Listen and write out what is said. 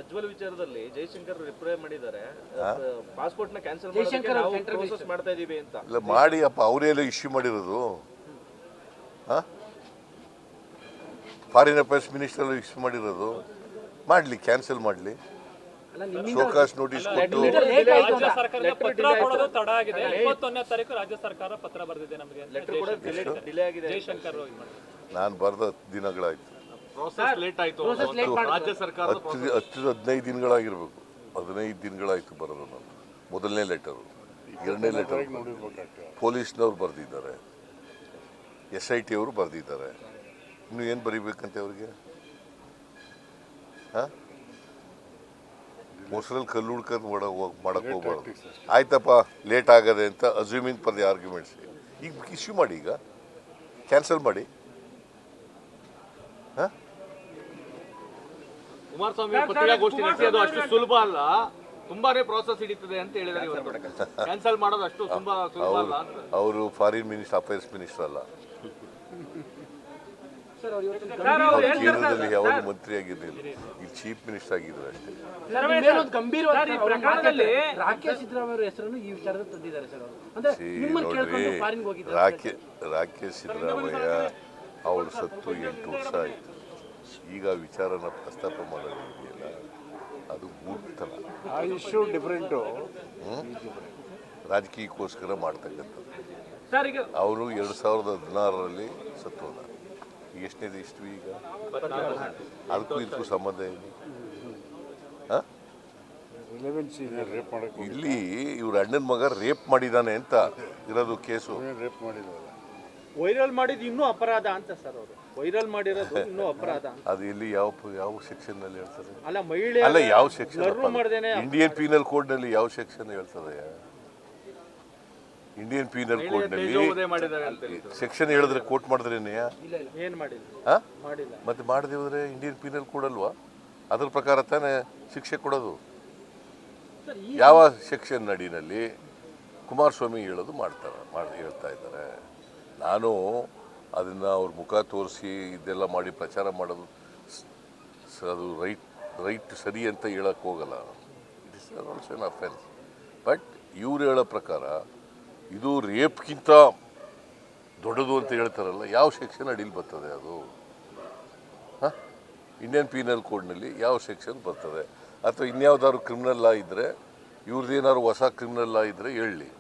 ಪ್ರಜ್ವಲ್ ವಿಚಾರದಲ್ಲಿ ಜೈಶಂಕರ್ ರಿಪ್ಲೈ ಮಾಡಿದ್ದಾರೆ, ಪಾಸ್ಪೋರ್ಟ್ ನ ಕ್ಯಾನ್ಸಲ್ ಮಾಡೋದಕ್ಕೆ ನಾವು ಪ್ರೋಸೆಸ್ ಮಾಡ್ತಾ ಇದೀವಿ ಅಂತ. ಇಲ್ಲ ಮಾಡಿ ಅಪ್ಪ, ಅವರೇಲ್ಲ ಇಶ್ಯೂ ಮಾಡಿರೋದು. ಫಾರಿನ್ ಅಫೇರ್ಸ್ ಮಿನಿಸ್ಟರ್ ಇಶ್ಯೂ ಮಾಡಿರೋದು. ಮಾಡಲಿ, ಕ್ಯಾನ್ಸಲ್ ಮಾಡಲಿ. ಶೋಕಾಸ್ ನೋಟಿಸ್ ಕೊಟ್ಟು ರಾಜ್ಯ ಸರ್ಕಾರಕ್ಕೆ ಪತ್ರ ಕೊಡೋದು ತಡ ಆಗಿದೆ. 21ನೇ ತಾರೀಕು ರಾಜ್ಯ ಸರ್ಕಾರ ಪತ್ರ ಬರೆದಿದೆ ನಮಗೆ. ಲೆಟರ್ ಕೂಡ ಡಿಲೇ ಆಗಿದೆ. ಜೈಶಂಕರ್ ನಾನು ಬರೆದ ದಿನಗಳಾಯ್ತು, ಪ್ರೋಸೆಸ್ ಲೇಟ್ ಆಯ್ತು. ರಾಜ್ಯ ಸರ್ಕಾರ 15 ದಿನಗಳಾಗಿರ್ಬೇಕು. 15 ದಿನಗಳಾಯ್ತು ಬರೋದು. ನಾನು ಮೊದಲನೇ ಲೆಟರು, ಎರಡನೇ ಲೆಟರ್ ಪೊಲೀಸ್ನವ್ರು ಬರೆದಿದ್ದಾರೆ, SIT ಅವರು ಬರೆದಿದ್ದಾರೆ. ಇನ್ನು ಏನು ಬರೀಬೇಕಂತೆ ಅವ್ರಿಗೆ? ಮೊಸರಲ್ಲಿ ಕಲ್ಲು ಹುಡ್ಕೊಂಡು ಮಾಡಕ್ಕೆ ಹೋಗ್ಬಾರ್ದು. ಆಯ್ತಪ್ಪ, ಲೇಟ್ ಆಗದೆ ಅಂತ ಅಸ್ಯೂಮಿಂಗ್ ಫಾರ್ ದಿ ಆರ್ಗ್ಯುಮೆಂಟ್ಸ್. ಈಗ ಇಶ್ಯೂ ಮಾಡಿ, ಈಗ ಕ್ಯಾನ್ಸಲ್ ಮಾಡಿ. ಕುಮಾರಸ್ವಾಮಿ ಪತ್ರಿಕಾಗೋಷ್ಠಿ ನಡೆಸಿದ್ದು ಅಷ್ಟು ಸುಲಭ ಅಲ್ಲ, ತುಂಬಾನೇ ಪ್ರೋಸೆಸ್ ಹಿಡಿತದೆ ಅಂತ ಹೇಳಿದ್ದಾರೆ. ಕ್ಯಾನ್ಸಲ್ ಮಾಡೋದು ಅಷ್ಟು ಸುಲಭ ಅಲ್ಲ. ಅವರು ಫಾರಿನ್ ಅಫೇರ್ಸ್ ಮಿನಿಸ್ಟರ್ ಅಲ್ಲ, ಕೇಂದ್ರದಲ್ಲಿ ಯಾವಾಗ ಮಂತ್ರಿ ಆಗಿರಲಿಲ್ಲ, ಈಗ ಚೀಫ್ ಮಿನಿಸ್ಟರ್ ಆಗಿದ್ರು ಅಷ್ಟೇ. ನೋಡ್ರಿ, ರಾಕೇಶ್ ಸಿದ್ದರಾಮಯ್ಯ ಅವರು ಸತ್ತು 8 ವರ್ಷ ಆಯಿತು. ಈಗ ವಿಚಾರನ ಪ್ರಸ್ತಾಪ ಮಾಡೋದಿದೆಯಲ್ಲ, ಅದು ಮೂರ್ತನ. ರಾಜಕೀಯಕ್ಕೋಸ್ಕರ ಮಾಡ್ತಕ್ಕಂಥದ್ದು. ಅವರು 2016ರಲ್ಲಿ ಸತ್ತು ಹೋದ. ಈಗ ಎಷ್ಟನೇದು ಇಷ್ಟು? ಈಗ ಅದಕ್ಕೂ ಇದಕ್ಕೂ ಸಂಬಂಧ ಏನು? ಇಲ್ಲಿ ಇವ್ರ ಅಣ್ಣನ ಮಗ ರೇಪ್ ಮಾಡಿದಾನೆ ಅಂತ ಇರೋದು ಕೇಸು. ವೈರಲ್ ಮಾಡಿದ್ದು ಇನ್ನೂ ಅಪರಾಧ ಅಂತ ಸರ್. ಅವರು ವೈರಲ್ ಮಾಡಿರೋದು ಇನ್ನೂ ಅಪರಾಧ. ಅದು ಇಲ್ಲಿ ಯಾವ ಸೆಕ್ಷನ್ ನಲ್ಲಿ ಹೇಳ್ತಾರೆ? ಅಲ್ಲ, ಮಹಿಳೆ ಅಲ್ಲ, ಯಾವ ಸೆಕ್ಷನ್? ಇಂಡಿಯನ್ ಪೀನಲ್ ಕೋಡ್ ನಲ್ಲಿ ಯಾವ ಸೆಕ್ಷನ್ ಹೇಳ್ತದೆ? ಇಂಡಿಯನ್ ಪೀನಲ್ ಕೋಡ್ ನಲ್ಲಿ ಸೆಕ್ಷನ್ ಹೇಳಿದ್ರೆ ಕೋಟ್ ಮಾಡಿದ್ರೇನೆ ಏನ್ ಮಾಡಿಲ್ಲ, ಮತ್ತೆ ಮಾಡದೆ ಹೋದ್ರೆ ಇಂಡಿಯನ್ ಪೀನಲ್ ಕೋಡ್ ಅಲ್ವಾ? ಅದ್ರ ಪ್ರಕಾರ ತಾನೇ ಶಿಕ್ಷೆ ಕೊಡೋದು. ಯಾವ ಸೆಕ್ಷನ್ ನಡಿನಲ್ಲಿ ಕುಮಾರಸ್ವಾಮಿ ಹೇಳೋದು ಹೇಳ್ತಾ ಇದ್ದಾರೆ. ನಾನು ಅದನ್ನು ಅವ್ರ ಮುಖ ತೋರಿಸಿ ಇದೆಲ್ಲ ಮಾಡಿ ಪ್ರಚಾರ ಮಾಡೋದು ಅದು ರೈಟ್ ಸರಿ ಅಂತ ಹೇಳಕ್ಕೆ ಹೋಗಲ್ಲ. It is also an offence. But ಇವ್ರು ಹೇಳೋ ಪ್ರಕಾರ ಇದು ರೇಪ್ಗಿಂತ ದೊಡ್ಡದು ಅಂತ ಹೇಳ್ತಾರಲ್ಲ, ಯಾವ ಸೆಕ್ಷನ್ ಅಡಿಲಿ ಬರ್ತದೆ ಅದು? ಇಂಡಿಯನ್ ಪೀನಲ್ ಕೋಡ್ನಲ್ಲಿ ಯಾವ ಸೆಕ್ಷನ್ ಬರ್ತದೆ? ಅಥವಾ ಇನ್ಯಾವುದಾದ್ರು ಕ್ರಿಮಿನಲ್ ಲಾ ಇದ್ದರೆ, ಇವ್ರದ್ದೇನಾದ್ರು ಹೊಸ ಕ್ರಿಮಿನಲ್ ಲಾ ಇದ್ದರೆ ಹೇಳಲಿ.